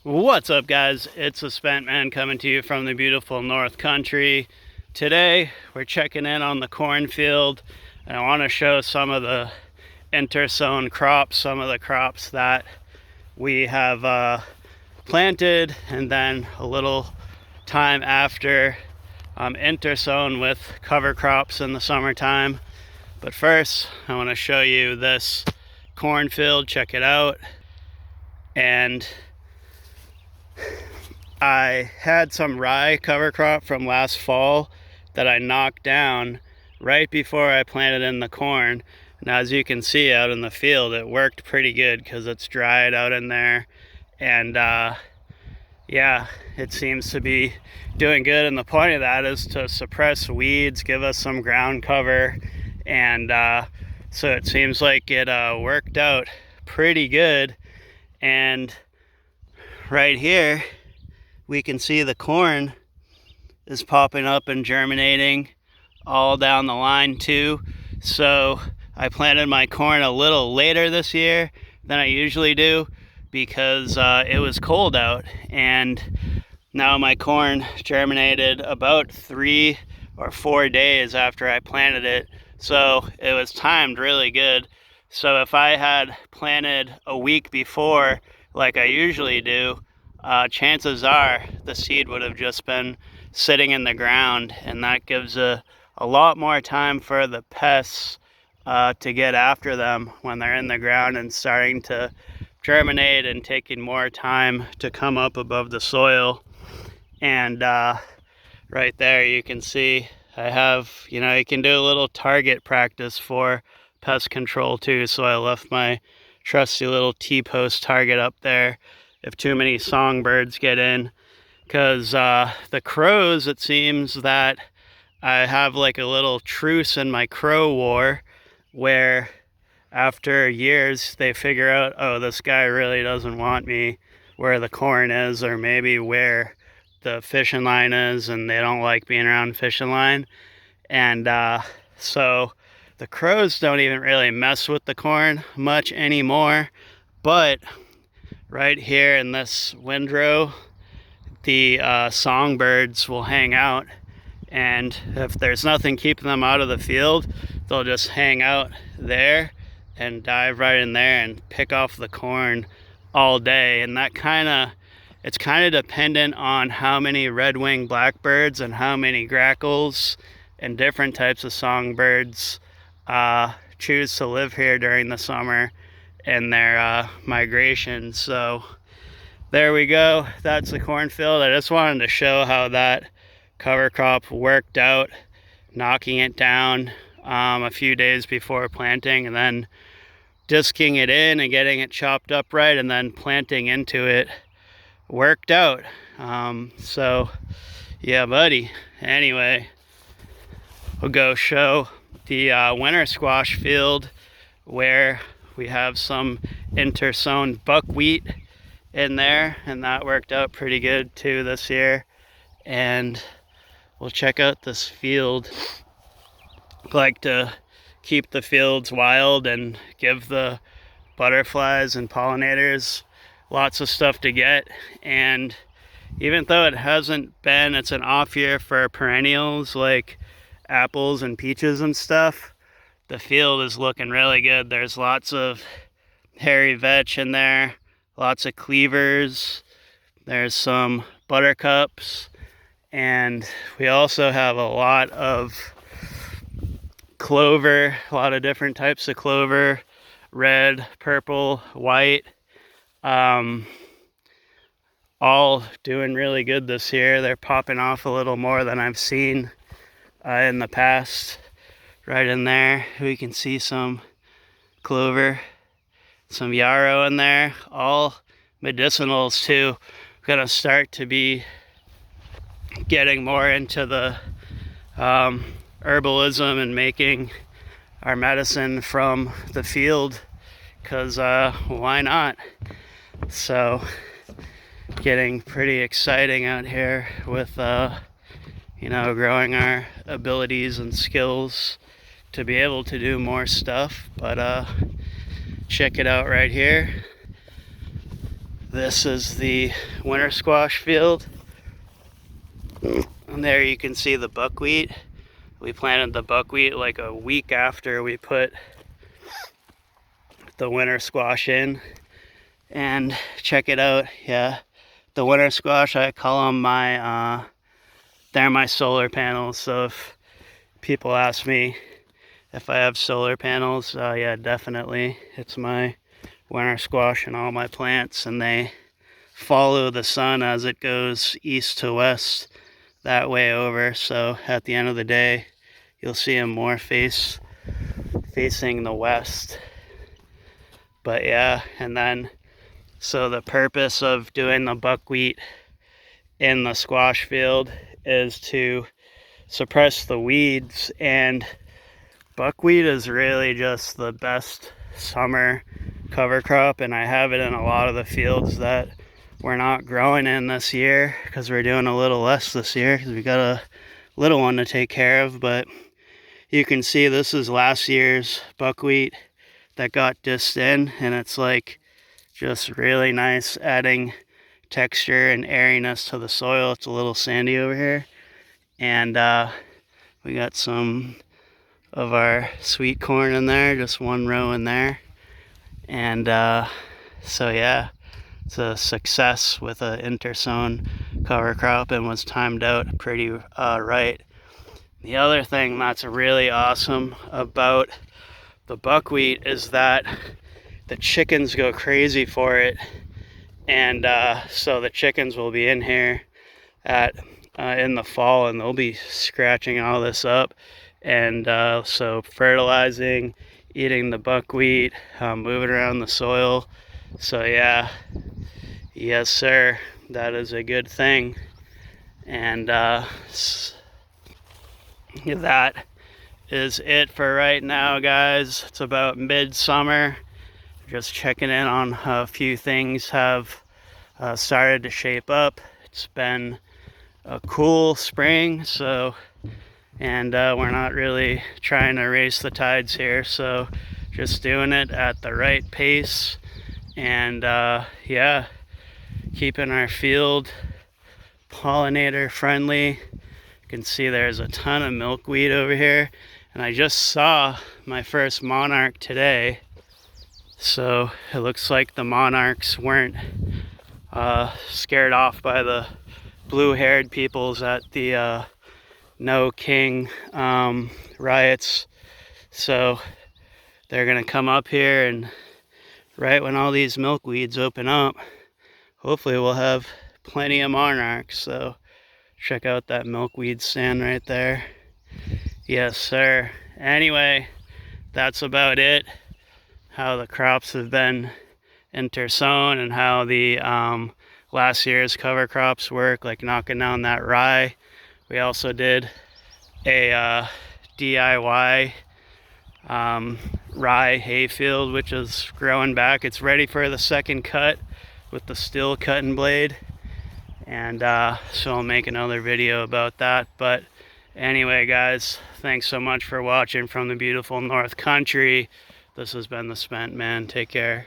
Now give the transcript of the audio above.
What's up, guys? It's a Spent Man coming to you from the beautiful North Country. Today we're checking in on the cornfield, and I want to show some of the intersown crops, some of the crops that we have planted, and then a little time after intersown with cover crops in the summertime. But first I want to show you this cornfield. Check it out. And I had some rye cover crop from last fall that I knocked down right before I planted in the corn. And as you can see out in the field, it worked pretty good because it's dried out in there. And yeah, it seems to be doing good. And the point of that is to suppress weeds, give us some ground cover. And so it seems like it worked out pretty good. And right here, we can see the corn is popping up and germinating all down the line too. So I planted my corn a little later this year than I usually do because it was cold out, and now my corn germinated about 3 or 4 days after I planted it. So it was timed really good. So if I had planted a week before like I usually do, chances are the seed would have just been sitting in the ground, and that gives a lot more time for the pests to get after them when they're in the ground and starting to germinate and taking more time to come up above the soil. And right there you can see I have, you can do a little target practice for pest control too. So I left my trusty little T-post target up there if too many songbirds get in, because the crows, it seems that I have like a little truce in my crow war where after years they figure out, oh, this guy really doesn't want me where the corn is, or maybe where the fishing line is, and they don't like being around fishing line. And so the crows don't even really mess with the corn much anymore. But right here in this windrow, the songbirds will hang out, and if there's nothing keeping them out of the field, they'll just hang out there and dive right in there and pick off the corn all day. And that it's kind of dependent on how many red-winged blackbirds and how many grackles and different types of songbirds choose to live here during the summer and their migration. So there we go. That's the cornfield. I just wanted to show how that cover crop worked out, knocking it down a few days before planting, and then disking it in and getting it chopped up right, and then planting into it worked out. So yeah, buddy. Anyway, we'll go show the winter squash field where we have some intersown buckwheat in there, and that worked out pretty good too this year. And we'll check out this field. I like to keep the fields wild and give the butterflies and pollinators lots of stuff to get. And even though it's an off year for perennials like apples and peaches and stuff, the field is looking really good. There's lots of hairy vetch in there, lots of cleavers, there's some buttercups, and we also have a lot of clover, a lot of different types of clover, red, purple, white, all doing really good this year. They're popping off a little more than I've seen in the past. Right in there we can see some clover, some yarrow in there, all medicinals too. We're gonna start to be getting more into the herbalism and making our medicine from the field, because why not? So getting pretty exciting out here with growing our abilities and skills to be able to do more stuff. But check it out right here. This is the winter squash field. And there you can see the buckwheat. We planted the buckwheat like a week after we put the winter squash in. And check it out, yeah. The winter squash, I call them my, they're my solar panels. So if people ask me if I have solar panels, yeah, definitely. It's my winter squash and all my plants, and they follow the sun as it goes east to west that way over. So at the end of the day, you'll see them more facing the west. But yeah, and then so the purpose of doing the buckwheat in the squash field is to suppress the weeds, and buckwheat is really just the best summer cover crop, and I have it in a lot of the fields that we're not growing in this year because we're doing a little less this year because we got a little one to take care of. But you can see this is last year's buckwheat that got dissed in, and it's like just really nice, adding texture and airiness to the soil. It's a little sandy over here, and we got some of our sweet corn in there, just one row in there. And so yeah, it's a success with an intersown cover crop and was timed out pretty right. The other thing that's really awesome about the buckwheat is that the chickens go crazy for it, and so the chickens will be in here in the fall, and they'll be scratching all this up, and so fertilizing, eating the buckwheat, moving around the soil. So yeah, yes sir, that is a good thing. And that is it for right now, guys. It's about midsummer. Just checking in on a few things have started to shape up. It's been a cool spring, so, and we're not really trying to race the tides here, so just doing it at the right pace, and yeah, keeping our field pollinator friendly. You can see there's a ton of milkweed over here, and I just saw my first monarch today, so it looks like the monarchs weren't scared off by the blue-haired peoples at the No King riots. So they're gonna come up here, and right when all these milkweeds open up, hopefully we'll have plenty of monarchs. So check out that milkweed stand right there. Yes sir. Anyway, that's about it. How the crops have been intersown and how the last year's cover crops work, like knocking down that rye. We also did a DIY rye hayfield, which is growing back. It's ready for the second cut with the steel cutting blade, and so I'll make another video about that. But anyway guys, thanks so much for watching from the beautiful North Country. This has been the Spent Man. Take care.